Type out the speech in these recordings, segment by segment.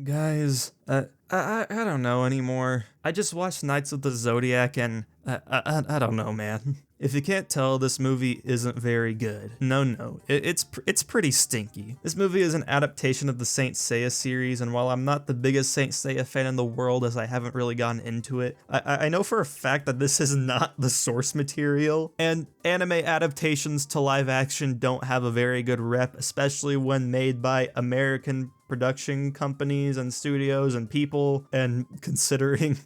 Guys, I don't know anymore. I just watched Knights of the Zodiac and I don't know, man. If you can't tell, this movie isn't very good. No, it's pretty stinky. This movie is an adaptation of the Saint Seiya series, and while I'm not the biggest Saint Seiya fan in the world as I haven't really gotten into it, I know for a fact that this is not the source material, and anime adaptations to live action don't have a very good rep, especially when made by American production companies and studios and people, and considering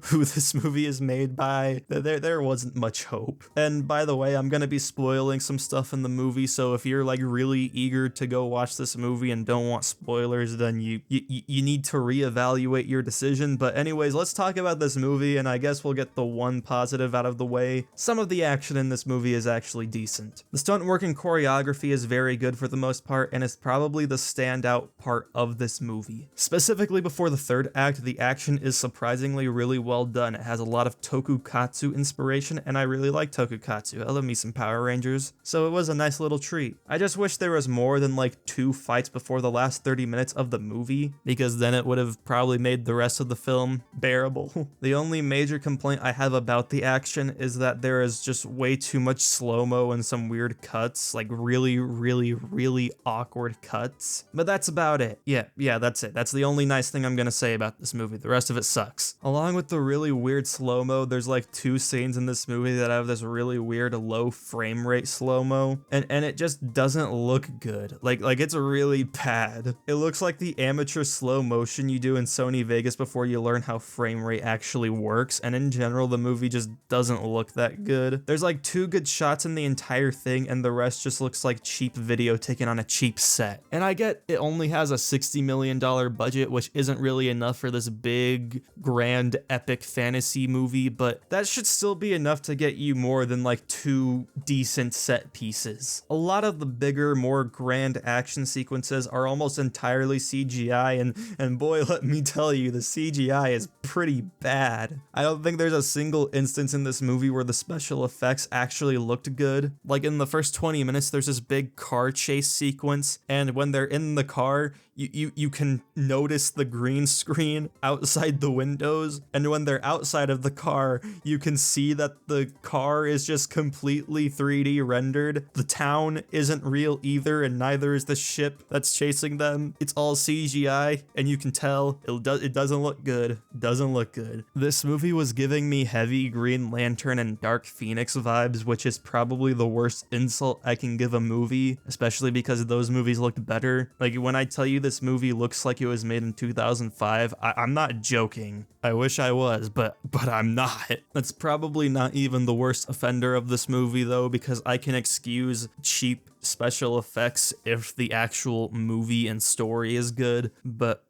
who this movie is made by, there wasn't much hope. And by the way, I'm gonna be spoiling some stuff in the movie, so if you're like really eager to go watch this movie and don't want spoilers, then you need to reevaluate your decision. But anyways, let's talk about this movie, and I guess we'll get the one positive out of the way. Some of the action in this movie is actually decent. The stunt work and choreography is very good for the most part, and is probably the standout part of this movie. Specifically before the third act, the action is surprisingly really well done. It has a lot of Tokukatsu inspiration, and I really like Tokukatsu. I love me some Power Rangers, so it was a nice little treat. I just wish there was more than like 2 fights before the last 30 minutes of the movie, because then it would have probably made the rest of the film bearable. The only major complaint I have about the action is that there is just way too much slow-mo and some weird cuts, like really awkward cuts. But that's about it. Yeah, that's it. That's the only nice thing I'm gonna say about this movie. The rest of it sucks. Along with the really weird slow-mo, there's like 2 scenes in this movie that have this really weird low frame rate slow-mo, and it just doesn't look good. Like it's really bad. It looks like the amateur slow motion you do in Sony Vegas before you learn how frame rate actually works, and in general, the movie just doesn't look that good. There's like 2 good shots in the entire thing, and the rest just looks like cheap video taken on a cheap set. And I get it only has a $60 million budget, which isn't really enough for this big, grand, epic fantasy movie, but that should still be enough to get you more than like 2 decent set pieces. A lot of the bigger, more grand action sequences are almost entirely CGI, and boy, let me tell you, the CGI is pretty bad. I don't think there's a single instance in this movie where the special effects actually looked good. Like in the first 20 minutes, there's this big car chase sequence, and when they're in the car, you can notice the green screen outside the windows, and when they're outside of the car, you can see that the car is just completely 3D rendered. The town isn't real either, and neither is the ship that's chasing them. It's all CGI, and you can tell it doesn't look good. Doesn't look good. This movie was giving me heavy Green Lantern and Dark Phoenix vibes, which is probably the worst insult I can give a movie, especially because those movies looked better. Like when I tell you this movie looks like it was made in 2005, I'm not joking. I wish I was, but I'm not. That's probably not even the worst offender of this movie though, because I can excuse cheap special effects if the actual movie and story is good, but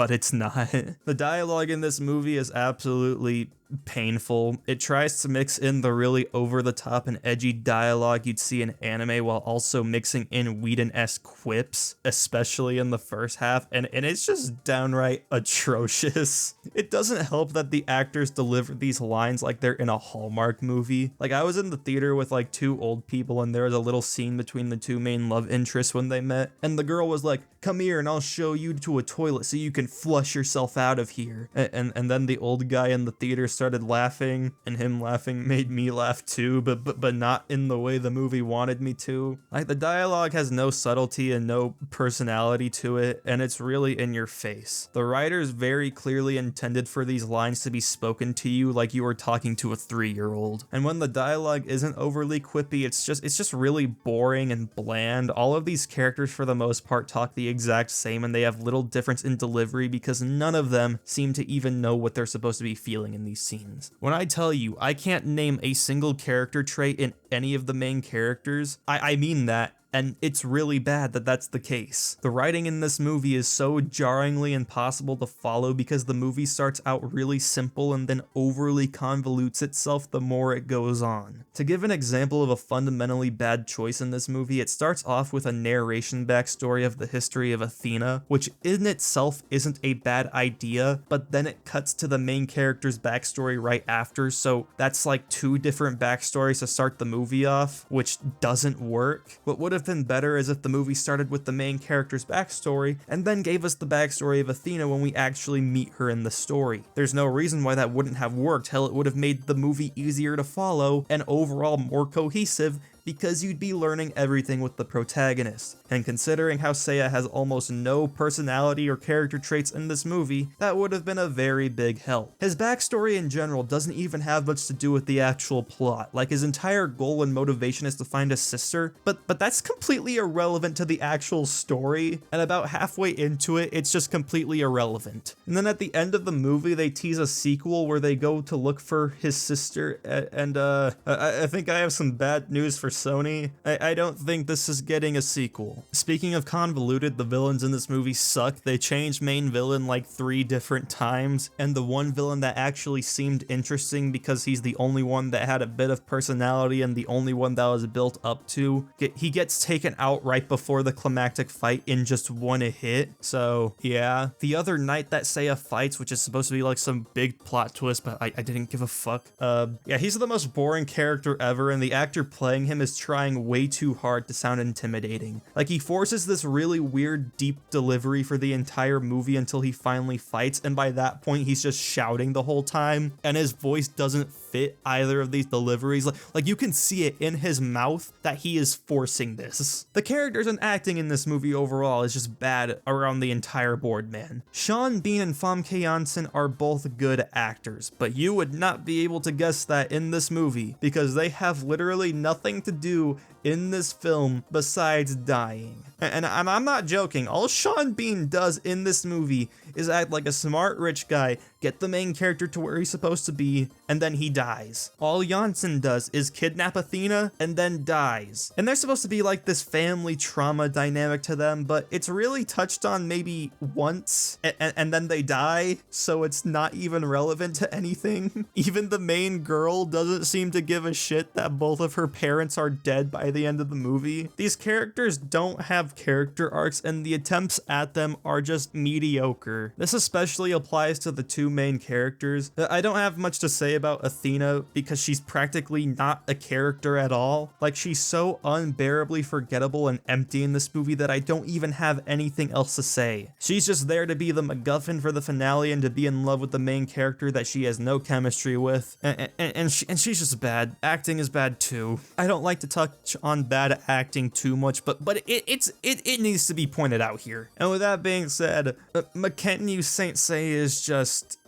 it's not. The dialogue in this movie is absolutely painful. It tries to mix in the really over-the-top and edgy dialogue you'd see in anime while also mixing in Whedon-esque quips, especially in the first half, and it's just downright atrocious. It doesn't help that the actors deliver these lines like they're in a Hallmark movie. Like, I was in the theater with like 2 old people, and there was a little scene between the 2 main love interests when they met, and the girl was like, "Come here and I'll show you to a toilet so you can flush yourself out of here." And then the old guy in the theater started laughing, and him laughing made me laugh too, but not in the way the movie wanted me to. Like, the dialogue has no subtlety and no personality to it, and it's really in your face. The writers very clearly intended for these lines to be spoken to you like you were talking to a 3-year-old. And when the dialogue isn't overly quippy, it's just really boring and bland. All of these characters for the most part talk the exact same, and they have little difference in delivery because none of them seem to even know what they're supposed to be feeling in these scenes. When I tell you I can't name a single character trait in any of the main characters, I mean that. And it's really bad that that's the case. The writing in this movie is so jarringly impossible to follow because the movie starts out really simple and then overly convolutes itself the more it goes on. To give an example of a fundamentally bad choice in this movie, it starts off with a narration backstory of the history of Athena, which in itself isn't a bad idea, but then it cuts to the main character's backstory right after, so that's like 2 different backstories to start the movie off, which doesn't work. What would have been better is if the movie started with the main character's backstory and then gave us the backstory of Athena when we actually meet her in the story. There's no reason why that wouldn't have worked. Hell, it would have made the movie easier to follow and overall more cohesive, because you'd be learning everything with the protagonist. And considering how Seiya has almost no personality or character traits in this movie, that would have been a very big help. His backstory in general doesn't even have much to do with the actual plot. Like, his entire goal and motivation is to find a sister, but that's completely irrelevant to the actual story, and about halfway into it, it's just completely irrelevant. And then at the end of the movie, they tease a sequel where they go to look for his sister, and I think I have some bad news for Sony. I don't think this is getting a sequel. Speaking of convoluted, the villains in this movie suck. They changed main villain like 3 different times, and the one villain that actually seemed interesting because he's the only one that had a bit of personality and the only one that was built up to, he gets taken out right before the climactic fight in just one hit. So yeah, the other knight that Seiya fights, which is supposed to be like some big plot twist, but I didn't give a fuck. Yeah, he's the most boring character ever, and the actor playing him is trying way too hard to sound intimidating. Like, he forces this really weird deep delivery for the entire movie until he finally fights, and by that point he's just shouting the whole time, and his voice doesn't fit either of these deliveries. Like you can see it in his mouth that he is forcing this. The characters and acting in this movie overall is just bad around the entire board, man. Sean Bean and Famke Janssen are both good actors, but you would not be able to guess that in this movie because they have literally nothing to do in this film besides dying. And I'm not joking. All Sean Bean does in this movie is act like a smart rich guy, get the main character to where he's supposed to be, and then he dies. All Janssen does is kidnap Athena and then dies. And there's supposed to be like this family trauma dynamic to them, but it's really touched on maybe once, and then they die, so it's not even relevant to anything. Even the main girl doesn't seem to give a shit that both of her parents are dead by the end of the movie. These characters don't have character arcs, and the attempts at them are just mediocre. This especially applies to the 2 main characters. I don't have much to say about Athena because she's practically not a character at all. Like, she's so unbearably forgettable and empty in this movie that I don't even have anything else to say. She's just there to be the MacGuffin for the finale and to be in love with the main character that she has no chemistry with, and she's just bad. Acting is bad too. I don't like to touch on bad acting too much, but it needs to be pointed out here. And with that being said, McKenna Saint Seiya is just...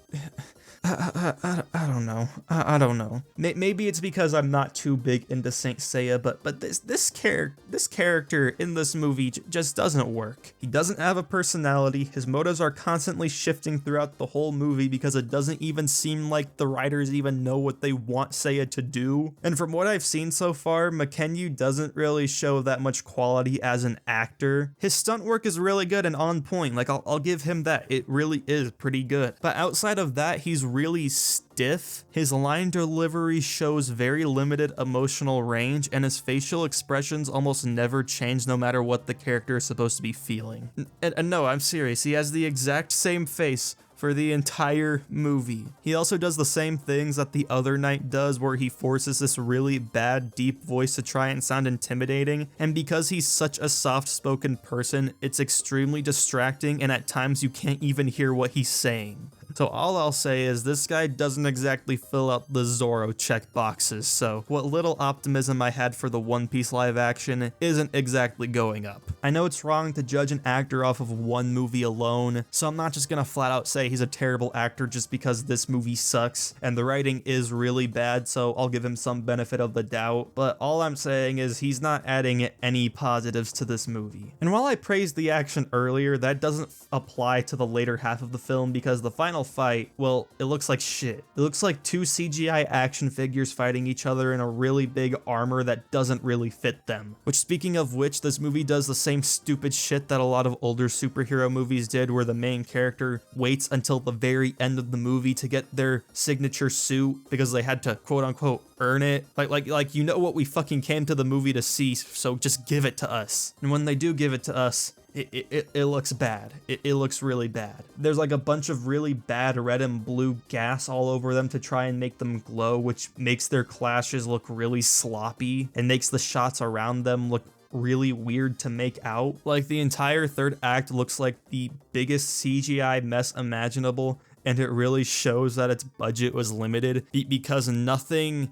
I don't know. I don't know. Maybe it's because I'm not too big into Saint Seiya, but this character in this movie just doesn't work. He doesn't have a personality. His motives are constantly shifting throughout the whole movie because it doesn't even seem like the writers even know what they want Seiya to do. And from what I've seen so far, McKenna doesn't really show that much quality as an actor. His stunt work is really good and on point. Like, I'll give him that. It really is pretty good. But outside of that, he's really stiff. His line delivery shows very limited emotional range, and his facial expressions almost never change no matter what the character is supposed to be feeling. And no, I'm serious, he has the exact same face for the entire movie. He also does the same things that the other knight does, where he forces this really bad deep voice to try and sound intimidating, and because he's such a soft-spoken person, it's extremely distracting, and at times you can't even hear what he's saying. So all I'll say is this guy doesn't exactly fill out the Zorro check boxes, so what little optimism I had for the One Piece live action isn't exactly going up. I know it's wrong to judge an actor off of one movie alone, so I'm not just gonna flat out say he's a terrible actor just because this movie sucks, and the writing is really bad, so I'll give him some benefit of the doubt, but all I'm saying is he's not adding any positives to this movie. And while I praised the action earlier, that doesn't apply to the later half of the film because the final fight, well, it looks like shit. It looks like 2 CGI action figures fighting each other in a really big armor that doesn't really fit them. Which, speaking of which, this movie does the same stupid shit that a lot of older superhero movies did, where the main character waits until the very end of the movie to get their signature suit because they had to quote unquote earn it. Like you know what we fucking came to the movie to see, so just give it to us. And when they do give it to us, it looks bad. It looks really bad. There's like a bunch of really bad red and blue gas all over them to try and make them glow, which makes their clashes look really sloppy and makes the shots around them look really weird to make out. Like, the entire third act looks like the biggest CGI mess imaginable, and it really shows that its budget was limited because nothing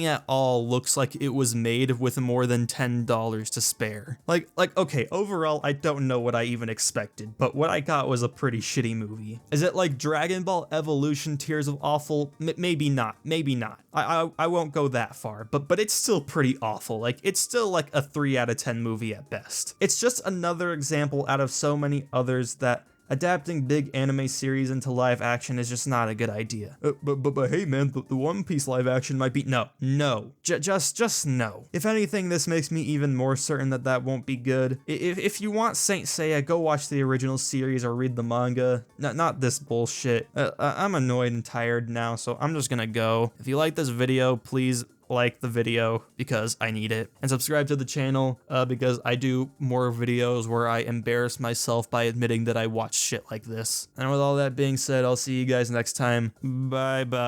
at all looks like it was made with more than $10 to spare. Like, okay, overall, I don't know what I even expected, but what I got was a pretty shitty movie. Is it like Dragon Ball Evolution Tears of Awful? Maybe not, maybe not. I won't go that far, but it's still pretty awful. Like, it's still like a 3 out of 10 movie at best. It's just another example out of so many others that adapting big anime series into live action is just not a good idea. But hey man, the One Piece live action might be— no, just no. If anything, this makes me even more certain that that won't be good. If you want Saint Seiya, go watch the original series or read the manga. Not this bullshit. I'm annoyed and tired now, so I'm just gonna go. If you like this video, please like the video because I need it, and subscribe to the channel because I do more videos where I embarrass myself by admitting that I watch shit like this. And with all that being said, I'll see you guys next time. Bye bye.